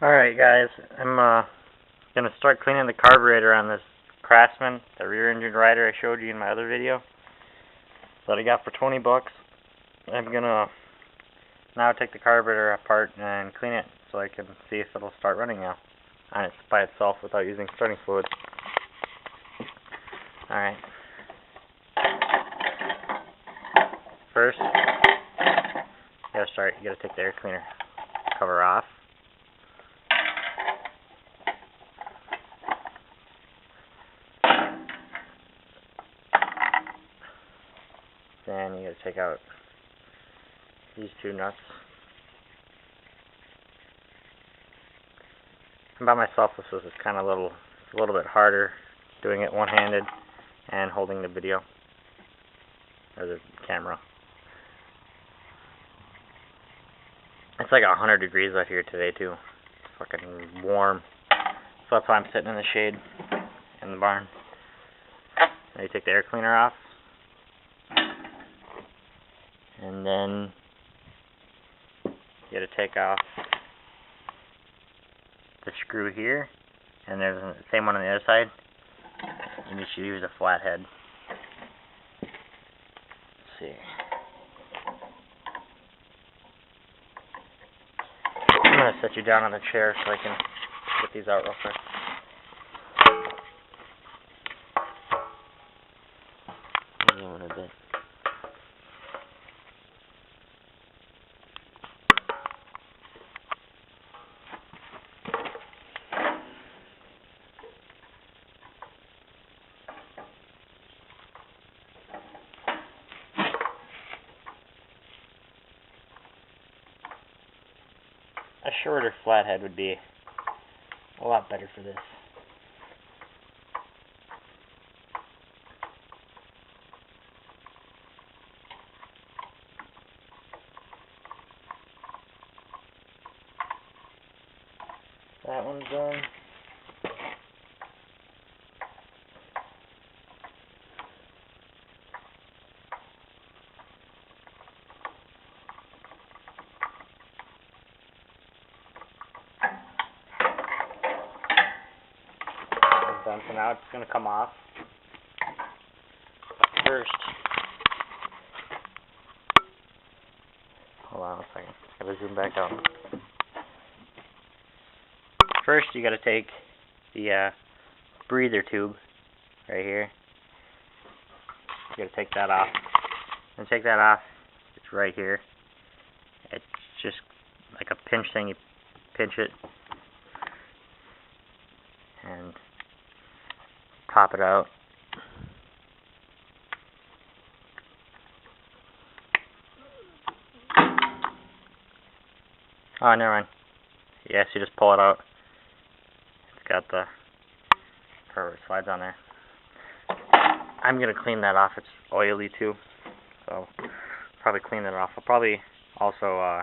Alright guys, I'm going to start cleaning the carburetor on this Craftsman, the rear engine rider I showed you in my other video that I got for 20 bucks. I'm going to now take the carburetor apart and clean it so I can see if it'll start running now on its by itself without using starting fluid. Alright. First, you gotta take the air cleaner cover off. Then you gotta take out these two nuts. And by myself, this was kind of a little bit harder doing it one-handed and holding the video or the camera. It's like 100 degrees out here today too. It's fucking warm. So that's why I'm sitting in the shade in the barn. Now you take the air cleaner off. And then you gotta take off the screw here, and there's the same one on the other side. And you should use a flathead. Let's see. I'm gonna set you down on the chair so I can get these out real quick. Zoom in a bit. A shorter flathead would be a lot better for this. That one's done. Done. So now it's going to come off. But first, hold on a second. I gotta zoom back out. First, you gotta take the breather tube right here. You gotta take that off. And take that off. It's right here. It's just like a pinch thing. You pinch it and pop it out. Oh, never mind. Yes, you just pull it out. It's got the rubber slides on there. I'm gonna clean that off. It's oily too, so probably clean that off. I'll probably also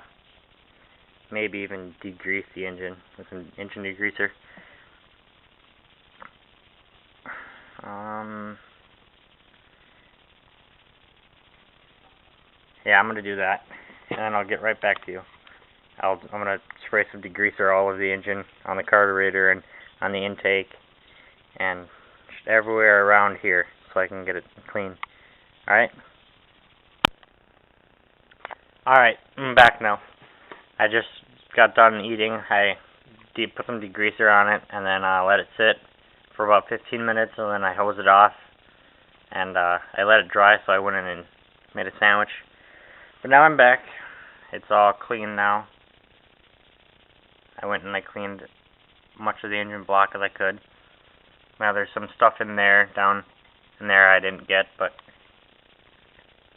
maybe even degrease the engine with an engine degreaser. Yeah, I'm gonna do that, and then I'll get right back to you. I'm gonna spray some degreaser all over the engine, on the carburetor, and on the intake, and just everywhere around here, so I can get it clean. All right. All right, I'm back now. I just got done eating. I put some degreaser on it, and then let it sit for about 15 minutes, and then I hose it off, and I let it dry, so I went in and made a sandwich. But now I'm back. It's all clean now. I went and I cleaned much of the engine block as I could. Now there's some stuff in there, down in there I didn't get, but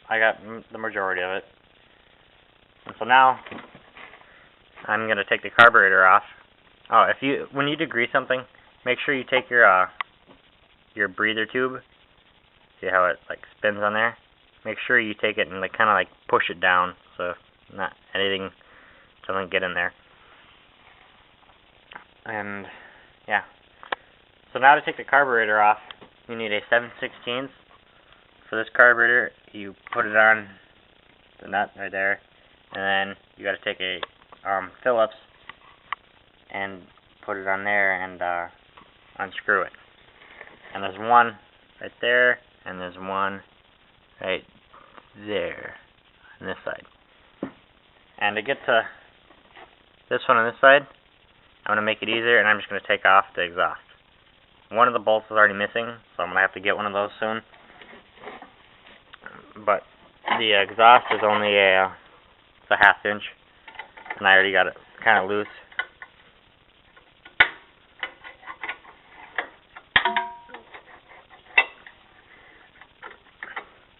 I got the majority of it. And so now I'm gonna take the carburetor off. Oh, when you degrease something, make sure you take your breather tube. See how it like spins on there? Make sure you take it and like kind of like push it down so not anything doesn't get in there. And yeah. So now to take the carburetor off, you need a 7/16 for this carburetor. You put it on the nut right there, and then you got to take a Phillips and put it on there and unscrew it. And there's one right there, and there's one right there on this side. And to get to this one on this side, I'm going to make it easier, and I'm just going to take off the exhaust. One of the bolts is already missing, so I'm going to have to get one of those soon. But the exhaust is only it's a 1/2 inch, and I already got it kind of loose.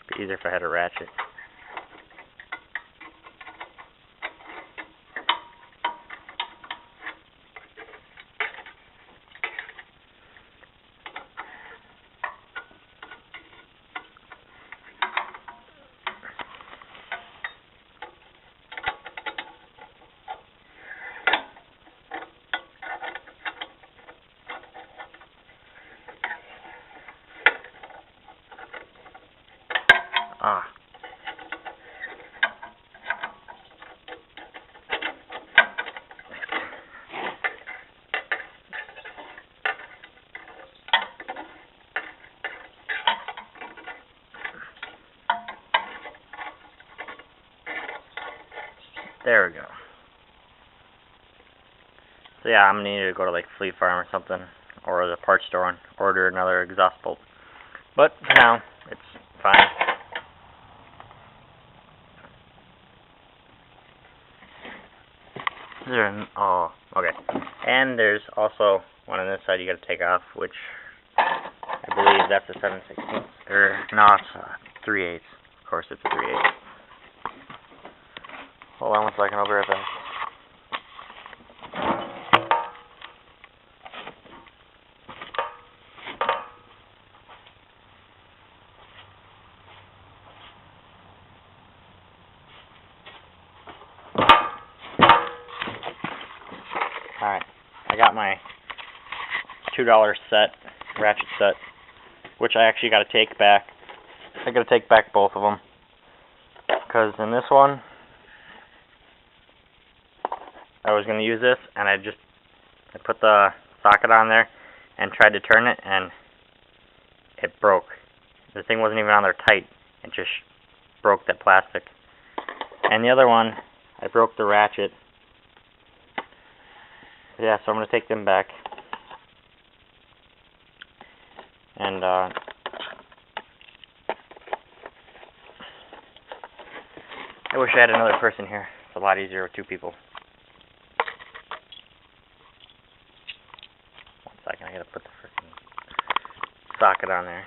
It'd be easier if I had a ratchet. Ah. There we go. So yeah, I'm gonna need to go to like Fleet Farm or something, or the parts store and order another exhaust bolt. But for now, it's fine. Oh, okay. And there's also one on this side you gotta take off, which I believe that's a 7/16. Or no, it's 3/8. Of course, it's a 3/8. Hold on one second, I'll be right back. Alright, I got my $2 set, ratchet set, which I actually got to take back. I got to take back both of them, because in this one, I was going to use this, and I put the socket on there and tried to turn it, and it broke. The thing wasn't even on there tight. It just broke that plastic. And the other one, I broke the ratchet. Yeah, so I'm going to take them back. And I wish I had another person here. It's a lot easier with 2 people. One second, I gotta put the freaking socket on there.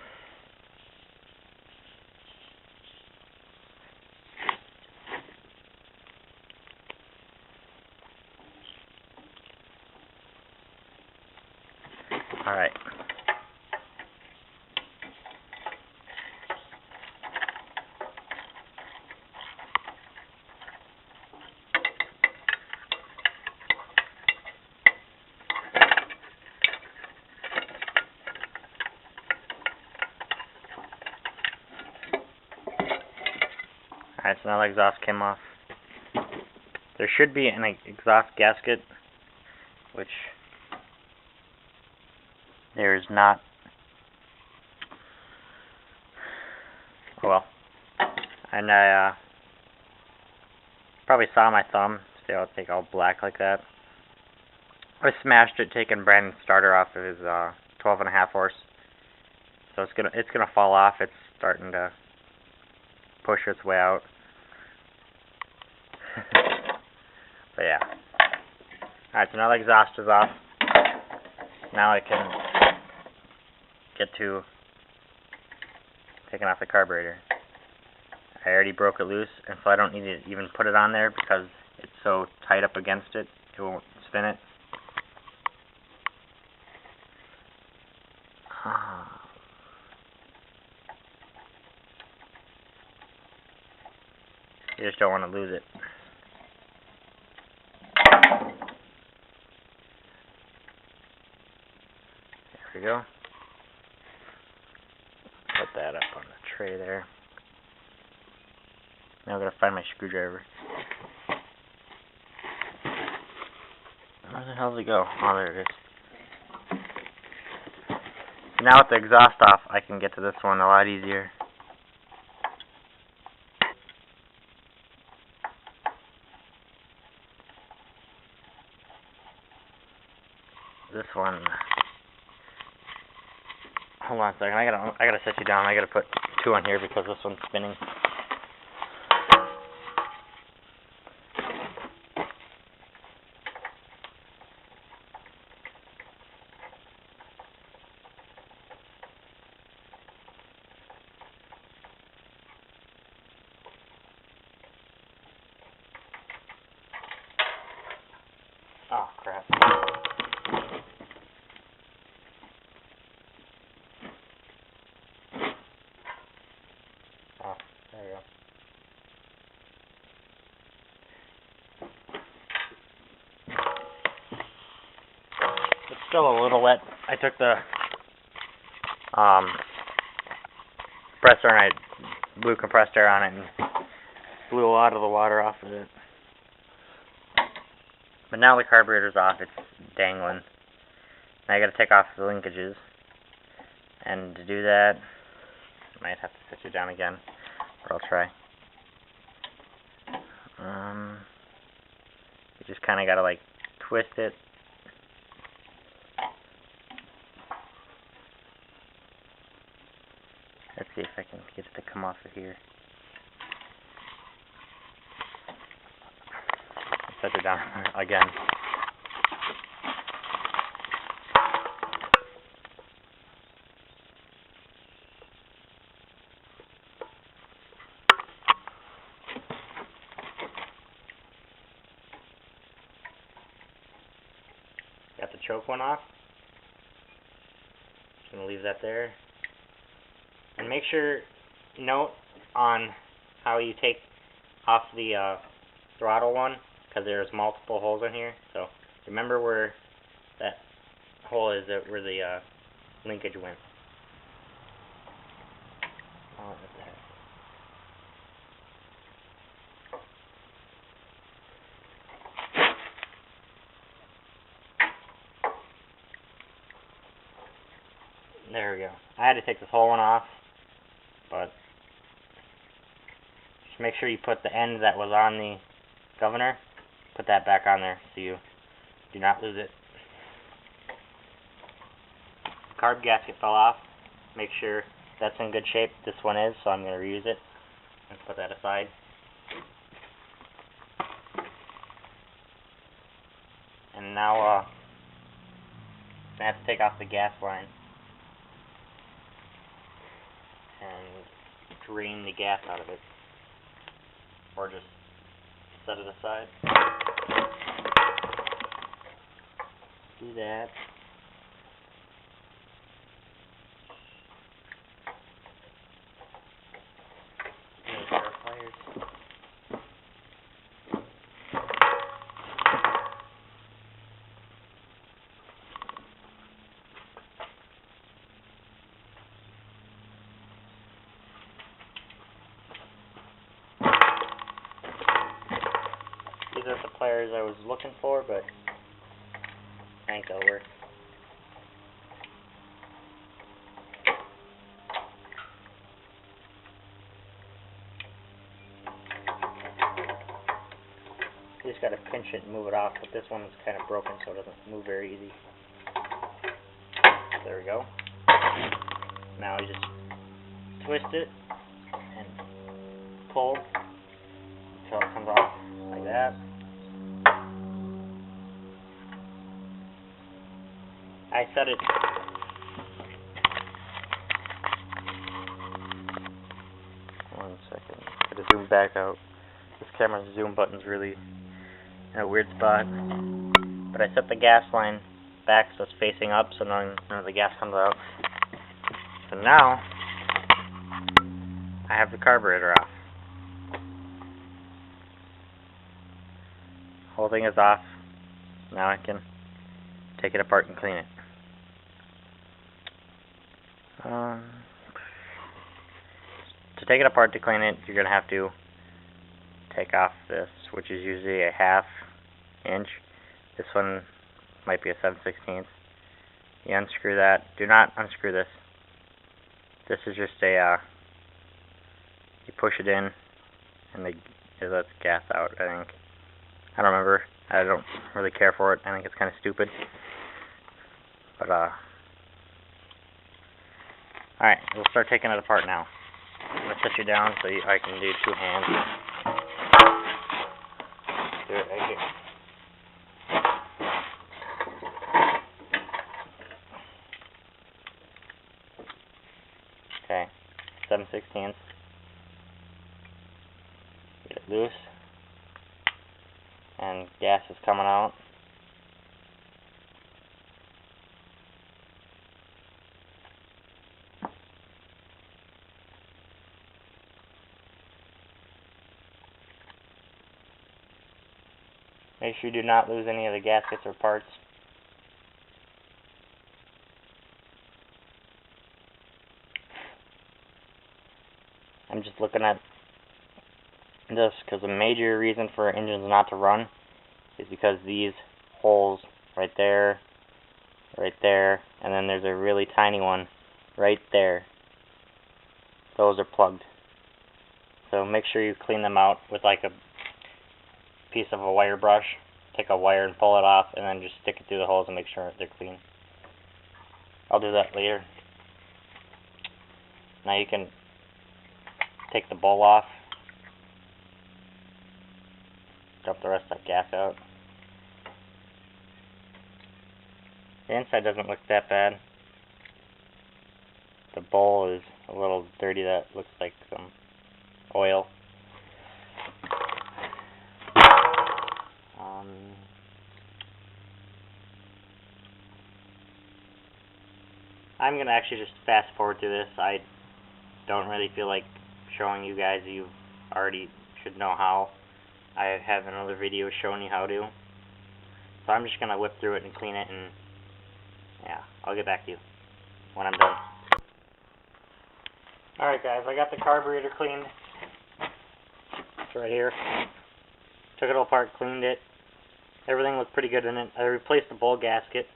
Alright. Alright, so now the exhaust came off. There should be an exhaust gasket, which there is not. Oh well. And I probably saw my thumb. See how it's like all black like that. I smashed it taking Brandon's starter off of his 12.5 horse. So it's gonna fall off. It's starting to push its way out. But yeah. Alright, so now the exhaust is off. Now I can get to taking off the carburetor. I already broke it loose, and so I don't need to even put it on there because it's so tight up against it, it won't spin it. You just don't want to lose it. There we go. Put that up on the tray there. Now I'm going to find my screwdriver. Where the hell did it go? Oh, there it is. Now with the exhaust off, I can get to this one a lot easier. This one. Hold on a second. I gotta set you down. I gotta put 2 on here because this one's spinning. Oh crap. Oh, there you go. It's still a little wet. I took the compressor and I blew compressed air on it and blew a lot of the water off of it. But now the carburetor's off, it's dangling. Now I gotta take off the linkages. And to do that, I might have to set you down again, but I'll try. You just kinda gotta like twist it. Let's see if I can get it to come off of here. Set it down again. Got the choke one off. Just gonna leave that there. And make sure, note on how you take off the throttle one, because there's multiple holes in here. So remember where that hole is, where the linkage went. Oh, what the heck. There we go. I had to take this whole one off, but just make sure you put the end that was on the governor, put that back on there so you do not lose it. Carb gasket fell off. Make sure that's in good shape. This one is, so I'm going to reuse it and put that aside. And now I have to take off the gas line and drain the gas out of it, or just set it aside. Do that. These are the pliers I was looking for, but I think they'll work. You just gotta pinch it and move it off, but this one's kind of broken, so it doesn't move very easy. There we go. Now you just twist it and pull until it comes off like that. I set it. One second. Gotta zoom back out. This camera's zoom button's really in a weird spot. But I set the gas line back so it's facing up, so none of the gas comes out. So now I have the carburetor off. Whole thing is off. Now I can take it apart and clean it. To take it apart to clean it, you're going to have to take off this, which is usually a 1/2 inch. This one might be a 7/16. You unscrew that. Do not unscrew this. This is just a, you push it in, and it lets gas out, I think. I don't remember. I don't really care for it. I think it's kind of stupid. But, alright, we'll start taking it apart now. I'm going to set you down so I can do two hands. Do it right here. Okay, 7/16. Get it loose. And gas is coming out. Make sure you do not lose any of the gaskets or parts. I'm just looking at this because a major reason for engines not to run is because these holes right there, and then there's a really tiny one right there. Those are plugged. So make sure you clean them out with like a piece of a wire brush. Take a wire and pull it off, and then just stick it through the holes and make sure they're clean. I'll do that later. Now you can take the bowl off. Dump the rest of that gas out. The inside doesn't look that bad. The bowl is a little dirty. That looks like some oil. I'm going to actually just fast forward through this. I don't really feel like showing you guys. You already should know how. I have another video showing you how to. So I'm just going to whip through it and clean it, and yeah, I'll get back to you when I'm done. Alright guys, I got the carburetor cleaned. It's right here. Took it all apart, cleaned it. Everything looked pretty good in it. I replaced the bowl gasket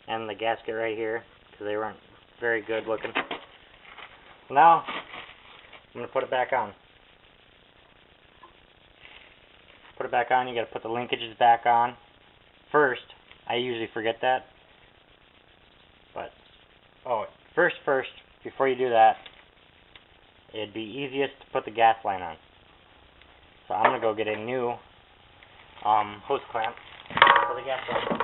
and the gasket right here because they weren't very good looking. Now, I'm going to put it back on. Put it back on, you got to put the linkages back on. First, I usually forget that. But, first, before you do that, it'd be easiest to put the gas line on. So I'm going to go get a new hose clamp for the gas line.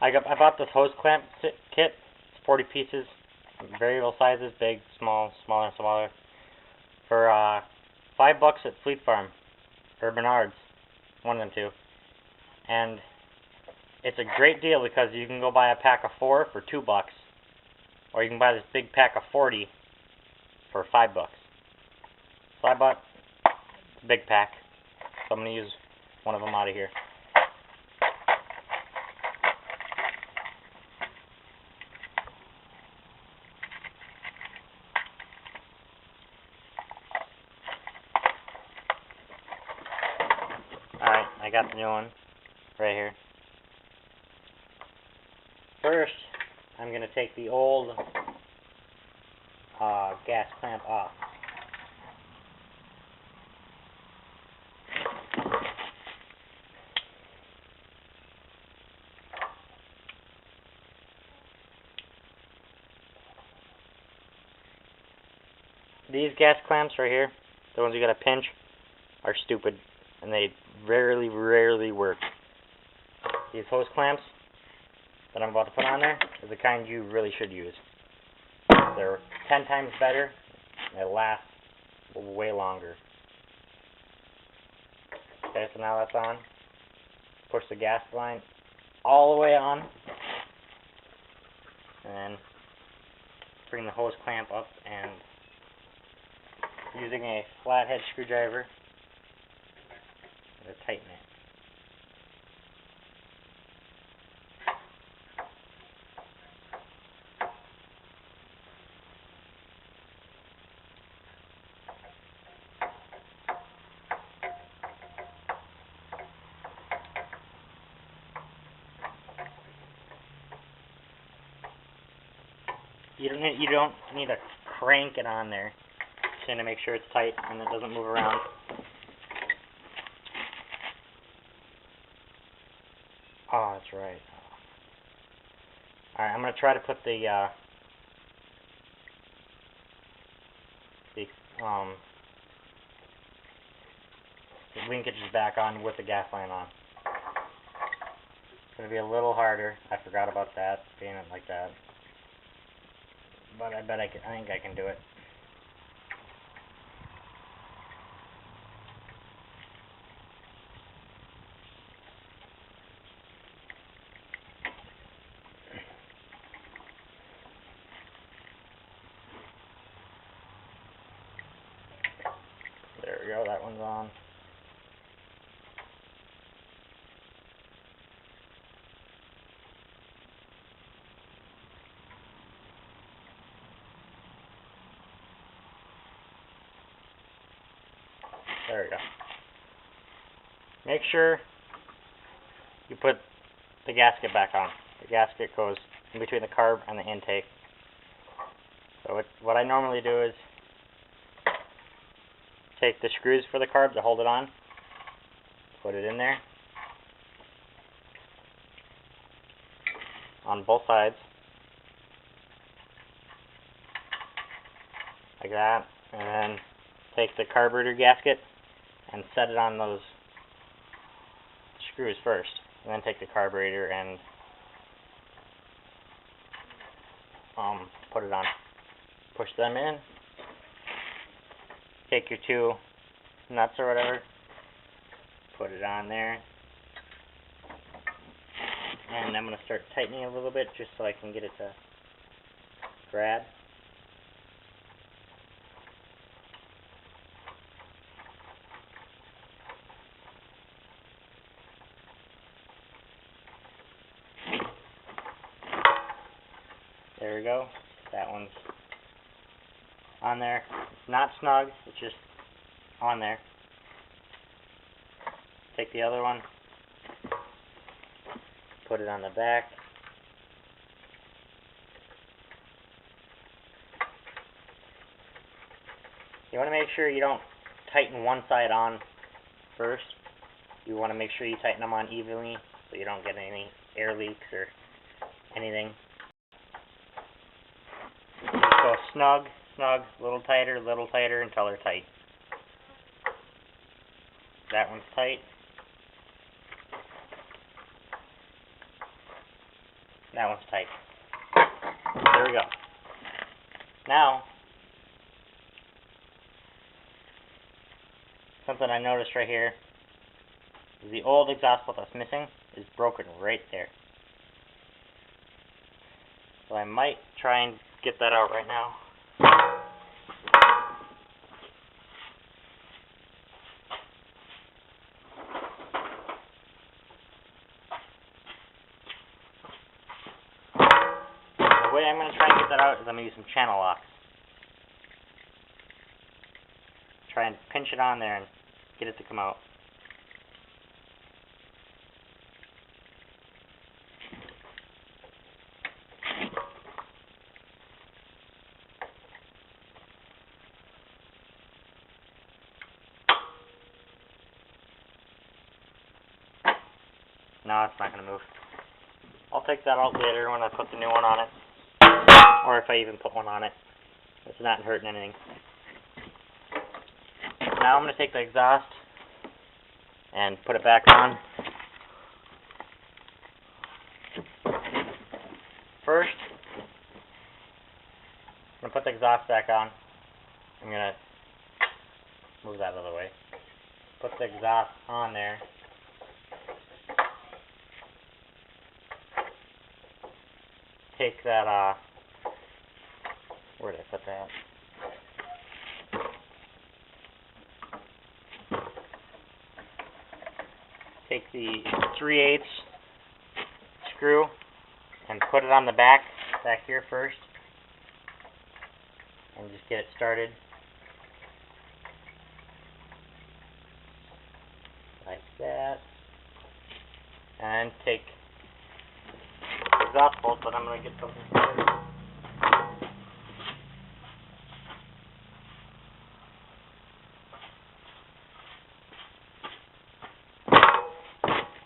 I bought this hose clamp kit. It's 40 pieces, variable sizes, big, small, smaller, smaller. For $5 at Fleet Farm or Menards, one of them two. And it's a great deal because you can go buy a pack of 4 for $2, or you can buy this big pack of 40 for $5. So I bought the big pack. So I'm going to use one of them out of here. Alright, I got the new one right here. First, I'm going to take the old gas clamp off. These gas clamps right here, the ones you gotta pinch, are stupid, and they rarely work. These hose clamps that I'm about to put on there are the kind you really should use. They're 10 times better, and they last way longer. Okay, so now that's on. Push the gas line all the way on, and then bring the hose clamp up and using a flathead screwdriver to tighten it. You don't need to crank it on there. Just need to make sure it's tight and it doesn't move around. Oh, that's right. Alright, I'm going to try to put the linkages back on with the gas line on. It's going to be a little harder. I forgot about that, being it like that. But I think I can do it. There we go, that one's on. There we go. Make sure you put the gasket back on. The gasket goes in between the carb and the intake. So what I normally do is take the screws for the carb to hold it on, put it in there on both sides, like that, and then take the carburetor gasket and set it on those screws first, and then take the carburetor and put it on. Push them in. Take your two nuts or whatever, put it on there, and I'm going to start tightening a little bit just so I can get it to grab. There we go. That one's on there. It's not snug, it's just on there. Take the other one, put it on the back. You want to make sure you don't tighten one side on first. You want to make sure you tighten them on evenly so you don't get any air leaks or anything. Just go snug, snug, little tighter until they're tight. That one's tight. That one's tight. There we go. Now, something I noticed right here is the old exhaust clip that's missing is broken right there. So I might try and get that out right now. The way I'm going to try and get that out is I'm going to use some channel locks. Try and pinch it on there and get it to come out. No, it's not going to move. I'll take that out later when I put the new one on it. Or if I even put one on it. It's not hurting anything. Now I'm going to take the exhaust and put it back on. First, I'm going to put the exhaust back on. I'm going to move that out of the way. Put the exhaust on there. Take that, where did I put that? take the 3/8 screw and put it on the back here first, and just get it started like that. And take the exhaust bolt, but I'm going to get something started.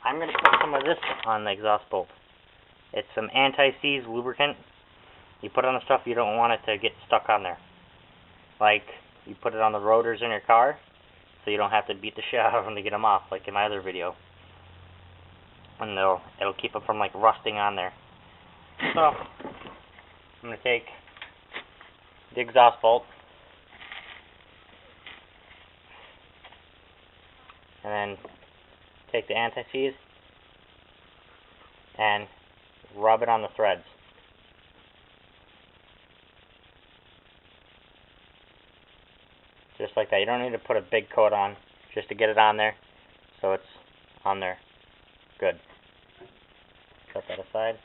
I'm going to put some of this on the exhaust bolt. It's some anti-seize lubricant. You put it on the stuff you don't want it to get stuck on there. Like, you put it on the rotors in your car, so you don't have to beat the shit out of them to get them off, like in my other video. And it'll keep them from like rusting on there. So, I'm going to take the exhaust bolt, and then take the anti-seize and rub it on the threads. Just like that. You don't need to put a big coat on, just to get it on there, so it's on there. Good. Set that aside.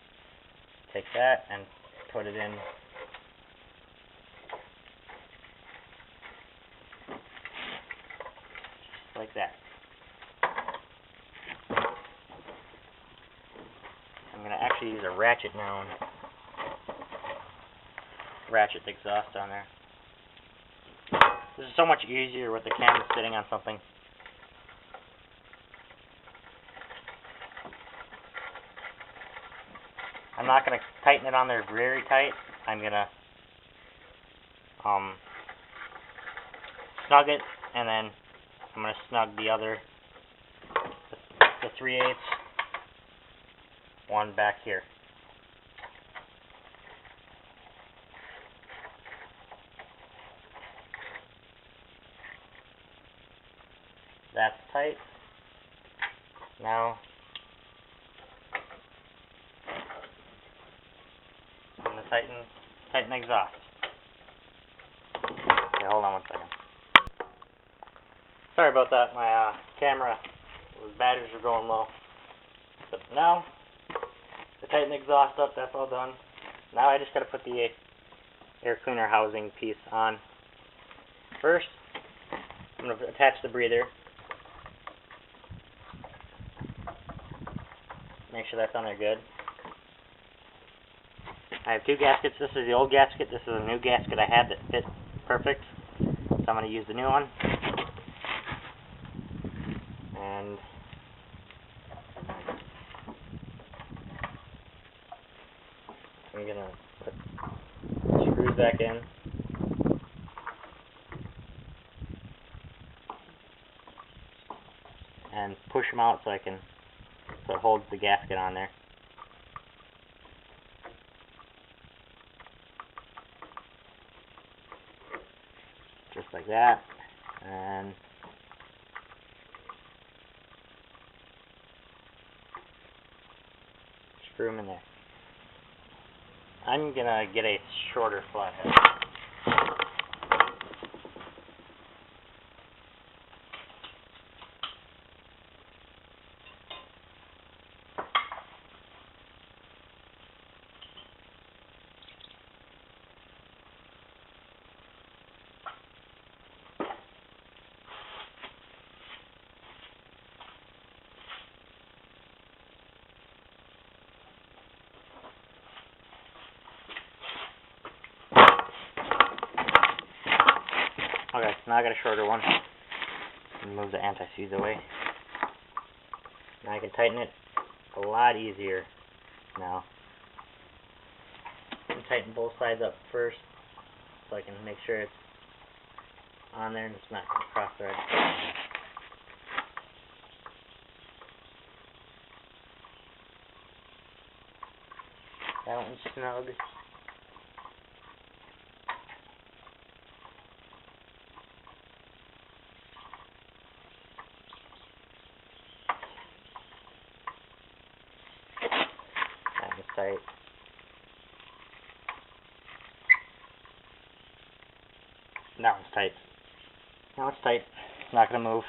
Take that and put it in. Just like that. I'm going to actually use a ratchet now and ratchet the exhaust on there. This is so much easier with the camera sitting on something. I'm not going to tighten it on there very tight. I'm going to snug it, and then I'm going to snug the other, the 3/8 one back here. That's tight. Now I'm going to tighten the exhaust. Okay, hold on one second. Sorry about that. My camera, the batteries are going low. But now, to tighten the exhaust up, that's all done. Now I just got to put the air cleaner housing piece on. First, I'm going to attach the breather. Make sure that's on there good. I have two gaskets. This is the old gasket. This is a new gasket I had that fit perfect. So I'm going to use the new one. And I'm going to put the screws back in. And push them out so it holds the gasket on there. Just like that. And screw them in there. I'm gonna get a shorter flathead. Okay, now I got a shorter one. Move the anti-seize away. Now I can tighten it a lot easier now. I can tighten both sides up first so I can make sure it's on there and it's not going to cross thread. That one's snug. Tight. That one's tight. Now it's tight. It's not going to move.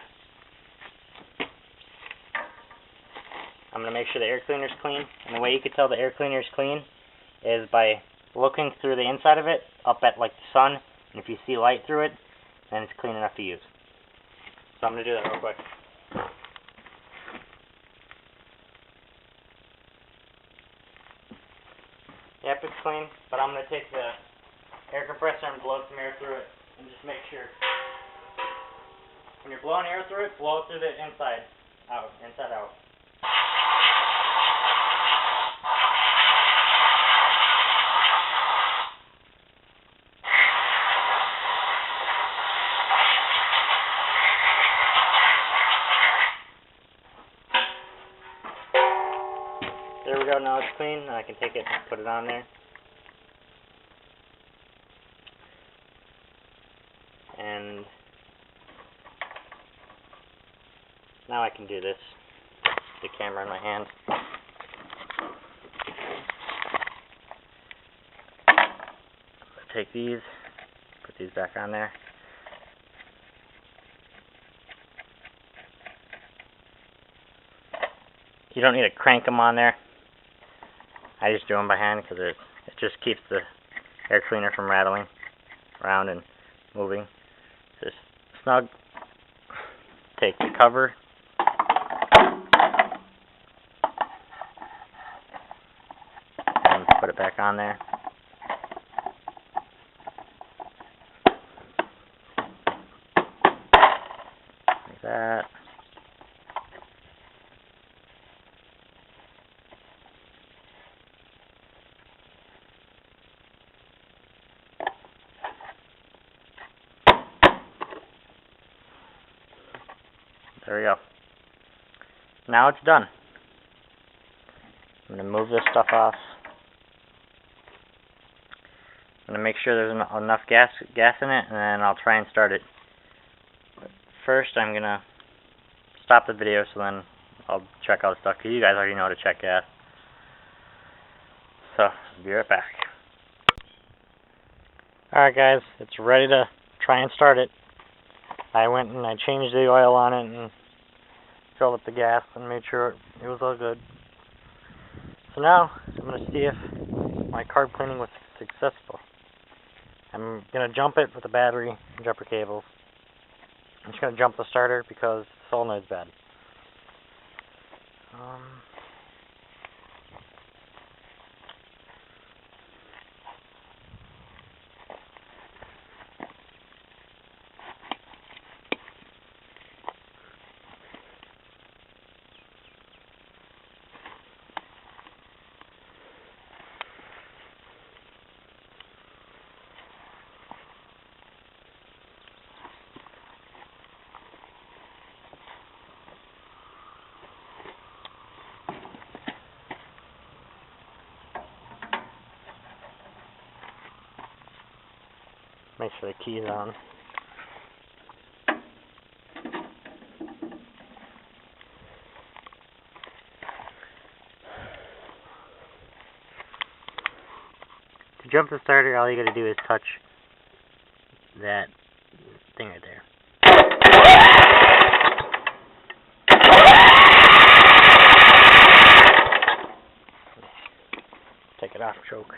I'm going to make sure the air cleaner is clean. And the way you can tell the air cleaner is clean is by looking through the inside of it, up at like the sun, and if you see light through it, then it's clean enough to use. So I'm going to do that real quick. Yep, it's clean, but I'm going to take the air compressor and blow some air through it, and just make sure. When you're blowing air through it, blow it through the inside out. There we go, now it's clean. I can take it and put it on there. And now I can do this. The camera in my hand. Take these, put these back on there. You don't need to crank them on there. I just do them by hand because it just keeps the air cleaner from rattling around and moving. Just snug. Take the cover. And put it back on there. Like that. There we go. Now it's done. I'm going to move this stuff off. I'm going to make sure there's enough gas in it, and then I'll try and start it. But first, I'm going to stop the video, so then I'll check all the stuff, because you guys already know how to check gas. So, I'll be right back. Alright guys, it's ready to try and start it. I went and I changed the oil on it and filled up the gas and made sure it was all good. So now, I'm going to see if my carb cleaning was successful. I'm going to jump it with the battery and jumper cables. I'm just going to jump the starter because the solenoid's bad. Make sure the key's on. To jump the starter, all you gotta do is touch that thing right there. Take it off, choke.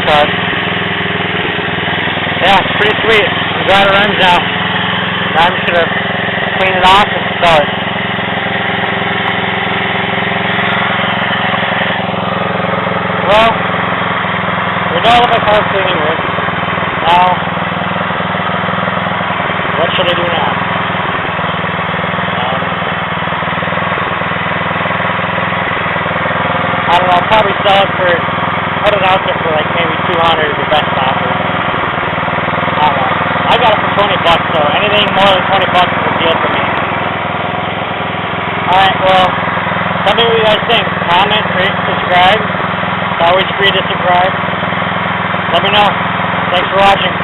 Carb. Yeah, it's pretty sweet. I'm glad it runs now. Now I'm just gonna clean it off and sell it. Well, we know what my carb cleaning works. Now, what should I do now? I don't know, I'll probably sell it for, put it out there for like maybe 200 is the best offer. I don't know. I got it for $20, so anything more than $20 is a deal for me. Alright, well, tell me what you guys think. Comment, rate, subscribe. It's always free to subscribe. Let me know. Thanks for watching.